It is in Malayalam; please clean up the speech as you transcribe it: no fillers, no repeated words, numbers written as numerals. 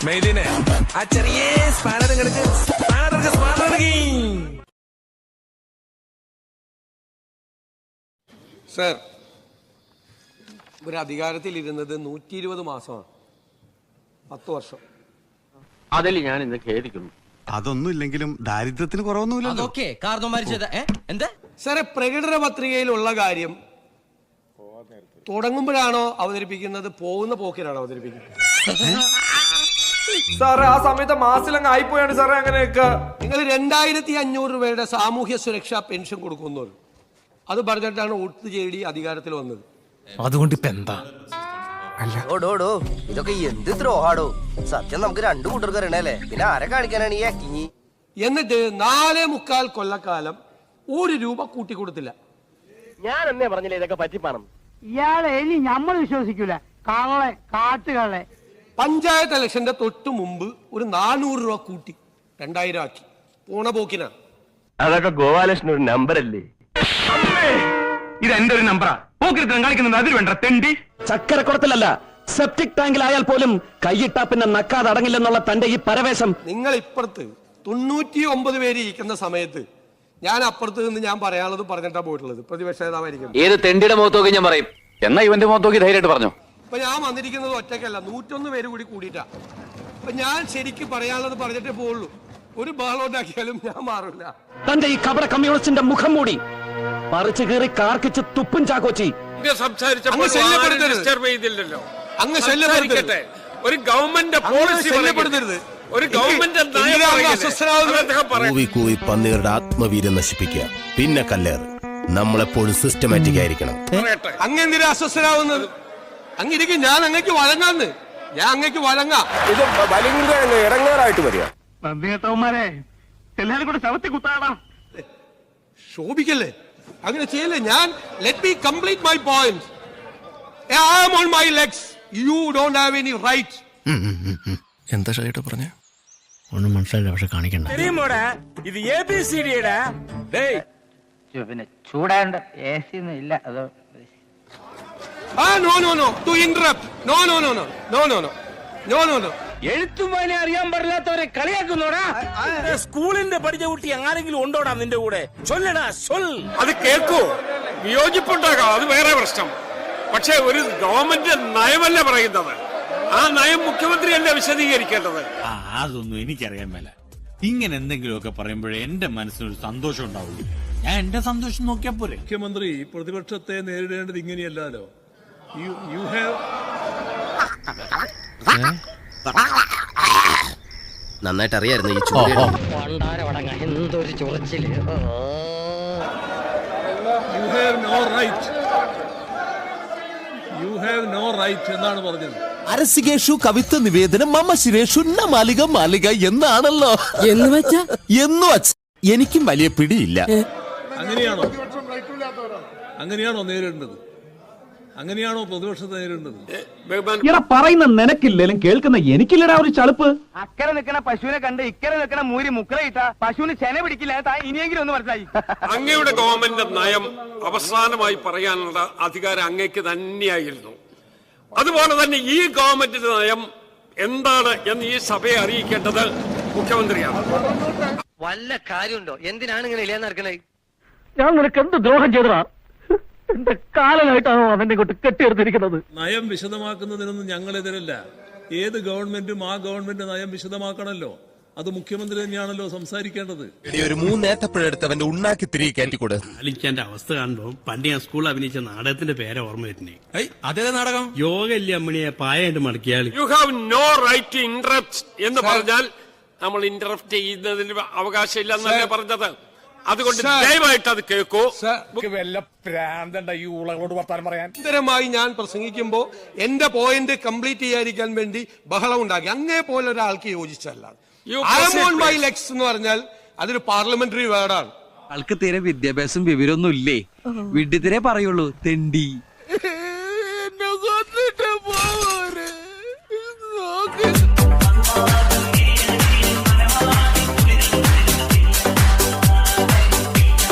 മെയ്ദിനെ ആ ചെറിയ സ്പാനർ സർ, ഒരു അധികാരത്തിൽ ഇരുന്നത് 120 മാസമാണ്, 10 വർഷം. അതിൽ ഞാൻ ഇന്ന് ഖേദിക്കുന്നു. അതൊന്നും ഇല്ലെങ്കിലും ദാരിദ്ര്യത്തിന് കുറവൊന്നുമില്ലല്ലോ. സാറെ, പ്രകടന പത്രികയിലുള്ള കാര്യം തുടങ്ങുമ്പോഴാണോ അവതരിപ്പിക്കുന്നത്, പോകുന്ന പോക്കിനാണോ അവതരിപ്പിക്കുന്നത്? സാറേ, ആ സമയത്ത് മാസത്തിലങ്ങ് ആയിപ്പോയാണ് സാറേ. അങ്ങനെയൊക്കെ നിങ്ങൾ 2500 രൂപയുടെ സാമൂഹ്യ സുരക്ഷാ പെൻഷൻ കൊടുക്കുന്നു, അത് പറഞ്ഞിട്ടാണ് ഒത്തുചേടി അധികാരത്തിൽ വന്നത്. അതുകൊണ്ട് ഇപ്പൊ എന്താ? ഇതൊക്കെ എന്ത് ദ്രോഹാടോ. സത്യം നമുക്ക് രണ്ടു കൂട്ടർക്ക് അറിയണല്ലേ, പിന്നെ ആരെ കാണിക്കാനാണ് ഈ ആക്ടിങ്? എന്നിട്ട് 4.25 കൊല്ലക്കാലം 1 രൂപ കൂട്ടിക്കൊടുത്തില്ല. ഞാൻ എന്നേ പറഞ്ഞില്ലേ ഇതൊക്കെ പറ്റിപ്പാണം. ഇയാളെ ഇനി നമ്മൾ വിശ്വസിക്കൂല. കള്ളെ കാട്ടുകളെ. പഞ്ചായത്ത് ഇലക്ഷന്റെ തൊട്ട് മുമ്പ് ഒരു 400 രൂപ കൂട്ടി 2000 ആക്കി, പോണ പോക്കിനാ. അതൊക്കെ ഗോപാലകൃഷ്ണൻ ഒരു നമ്പർ അല്ലേ? ഇത് എന്റെ ഒരു നമ്പറാ. പോക്കിരുത്തം കളിക്കുന്നത് അതിൽ വേണ്ട തെണ്ടി. ചക്കരക്കുളത്തിലല്ല, സെപ്റ്റിക് ടാങ്കിലായാൽ പോലും കൈയിട്ടാ പിന്നെ നക്കാതെ അടങ്ങില്ലെന്നുള്ള തന്റെ ഈ പരവേശം. നിങ്ങൾ ഇപ്പുറത്ത് 99 പേര് ഇരിക്കുന്ന സമയത്ത് ഞാൻ അപ്പുറത്ത് നിന്ന് ഞാൻ പറയാനുള്ളത് പറഞ്ഞിട്ടാ പോയിട്ടുള്ളത്. പ്രതിപക്ഷ നേതാവായിരിക്കും. ഏത് തെണ്ടിയുടെ മുഖത്തോക്കി ഞാൻ പറയും, എന്നാ ഇവന്റെ മുഖത്തോക്കി ധൈര്യമായിട്ട് പറഞ്ഞു. ഇപ്പൊ ഞാൻ വന്നിരിക്കുന്നത് ഒറ്റയ്ക്കല്ല, 101 പേര് കൂടി കൂടിയിട്ടാ. അപ്പൊ ഞാൻ ശരിക്കും പറയാനുള്ളത് പറഞ്ഞിട്ടേ പോവുള്ളൂ. ഒരു ബഹളം ഉണ്ടാക്കിയാലും ഞാൻ മാറില്ല. തന്റെ ഈ കപട കമ്മ്യൂണിസ്റ്റിന്റെ മുഖം മൂടി പറിച്ചു കീറി കാർക്കിച്ച് തുപ്പും ചാക്കോച്ചി. അങ്ങ് ശല്യപ്പെടുത്തരുത്. ഒരു ഗവൺമെന്റ് പോളിസി ശല്യപ്പെടുത്തരുത്. ഒരു ഗവൺമെന്റ് കൂവി പന്നികളുടെ ആത്മവീര്യം നശിപ്പിക്കുക, പിന്നെ കല്ലേറ്. നമ്മളെപ്പോഴും സിസ്റ്റമാറ്റിക് ആയിരിക്കണം. അങ്ങെന്തിനാ അസ്വസ്ഥനാവുന്നത്? അങ്ങിരിക്കും, ഞാൻ അങ്ങേക്ക് വഴങ്ങാന്ന്. ഞാൻ അങ്ങേക്ക് വഴങ്ങാം. ഇത് ഭയങ്കര ഇടങ്ങേറായിട്ട് വരിക. നന്ദികേട്ടവന്മാരെ എല്ലാരും കൂടെ ശവത്തി കുത്താടാ. ശോഭിക്കല്ലേ, അങ്ങനെ ചെയ്യല്ലേ. ഞാൻ let me complete my point. I am on my legs. You don't have any right. എന്താ ഷൈട്ട് പറഞ്ഞ ഒന്നും മനസ്സിലായില്ല, പക്ഷെ കാണിക്കണ്ട. ഇത് ABCDയുടെ പിന്നെ ചൂടാണ്ട് AC ഒന്നും ഇല്ല. അതോ no to interrupt. No. എഴുത്തും വായന അറിയാൻ പാടില്ലാത്തവരെ കളിയാക്കുന്നോടാ. സ്കൂളിന്റെ പഠിച്ച കുട്ടി ആരെങ്കിലും ഉണ്ടോടാ നിന്റെ കൂടെ? ചൊല്ലടാ, അത് കേൾക്കൂ. വിയോജിപ്പുണ്ടാകാം, അത് വേറെ പ്രശ്നം. പക്ഷെ ഒരു ഗവൺമെന്റ് നയമല്ല പറയുന്നത്. ആ നയം മുഖ്യമന്ത്രിയല്ലേ വിശദീകരിക്കേണ്ടത്. അതൊന്നും എനിക്കറിയാൻ മേല. ഇങ്ങനെ എന്തെങ്കിലുമൊക്കെ പറയുമ്പോഴേ എന്റെ മനസ്സിനൊരു സന്തോഷം ഉണ്ടാവുള്ളൂ. ഞാൻ എന്റെ സന്തോഷം നോക്കിയാ പോരെ. മുഖ്യമന്ത്രി പ്രതിപക്ഷത്തെ നേരിടേണ്ടത് ഇങ്ങനെയല്ലോ. യു ഹാവ് നന്നായിട്ട് അറിയായിരുന്നു ഈ എന്തൊരു ചൊറിച്ചില്. യു ഹാവ് നോ റൈറ്റ് എന്നാണ് പറഞ്ഞത്. അരസികേഷു കവിത്വ നിവേദനം മമ ശിരേഷു മാലിക മാലിക എന്നാണല്ലോ. എന്ന് വെച്ച എനിക്കും വലിയ പിടിയില്ല. അങ്ങനെയാണോ നേരിടേണ്ടത്? അങ്ങനെയാണോ പ്രതിപക്ഷത്തെ നേരിടേണ്ടത്? ഇയാളെ പറയുന്ന നിനക്കില്ലേലും കേൾക്കുന്ന എനിക്കില്ലടാ ഒരു ചളുപ്പ്. അക്കരെ നിൽക്കണ പശുവിനെ കണ്ട് ഇക്കരെ നിൽക്കണ മൂരി മുക്കറയിട്ട പശുവിന് ചെന പിടിക്കില്ല. ഇനിയെങ്കിലും ഒന്ന് മനസ്സിലായി. അങ്ങയുടെ ഗവൺമെന്റ് നയം അവസാനമായി പറയാനുള്ള അധികാരം അങ്ങേക്ക് തന്നെയായിരുന്നു. അതുപോലെ തന്നെ ഈ ഗവൺമെന്റിന്റെ നയം എന്താണ് എന്ന് ഈ സഭയെ അറിയിക്കേണ്ടത് മുഖ്യമന്ത്രിയാണ്. വല്ല കാര്യമുണ്ടോ? എന്തിനാണ് ഇങ്ങനെ ഇല്ലാന്ന് നടക്കണേ? ഞാൻ നിനക്ക് എന്ത് ദ്രോഹം ചെയ്തടാ? എന്റെ കാലനായിട്ടാണോ അവന്റെ ഇങ്ങോട്ട് കെട്ടിയെടുത്തിരിക്കുന്നത്? നയം വിശദമാക്കുന്നതിനൊന്നും ഞങ്ങളെതിരല്ല. ഏത് ഗവൺമെന്റും ആ ഗവൺമെന്റ് നയം വിശദമാക്കണല്ലോ. അത് മുഖ്യമന്ത്രി തന്നെയാണല്ലോ സംസാരിക്കേണ്ടത്. ഒരു 3 ഏത്തപ്പഴെടുത്ത് അവന്റെ ഉണ്ണാക്കി തിരികെ കയറ്റിക്കൂടെ? അലിക്കാന്റെ അവസ്ഥ കാണുമ്പോ പണ്ട് ഞാൻ സ്കൂളിൽ അഭിനയിച്ച നാടകത്തിന്റെ പേരെ ഓർമ്മ വരുന്നേ. അതേ നാടകം യോഗ ഇല്ല അമ്മണിയെ പായായിട്ട് മടക്കിയാൽ. You have no right to interrupt എന്ന് പറഞ്ഞാൽ നമ്മൾ ഇന്ററപ്റ്റ് ചെയ്യുന്നതിന് അവകാശമില്ല എന്നല്ലേ പറഞ്ഞത്. അതുകൊണ്ട് ദയവായിട്ട് അത് കേൾക്കൂ. വല്ല പ്രാന്തണ്ട ഈ ഉളകളോട് വർത്താനം പറയാൻ. നിരന്തരമായി ഞാൻ പ്രസംഗിക്കുമ്പോ എന്റെ പോയിന്റ് കംപ്ലീറ്റ് ചെയ്യാതിരിക്കാൻ വേണ്ടി ബഹളം ഉണ്ടാക്കി. അങ്ങേ പോലെ ഒരാൾക്ക് യോജിച്ചല്ല. I am on my legs എന്ന് പറഞ്ഞാൽ അതൊരു പാർലമെന്ററി വേർഡാണ്. ആൾക്ക് തീരെ വിദ്യാഭ്യാസം വിവരമൊന്നും ഇല്ലേ? വിഡ്ഢിത്തിരെ പറയുള്ളൂ, തെണ്ടി.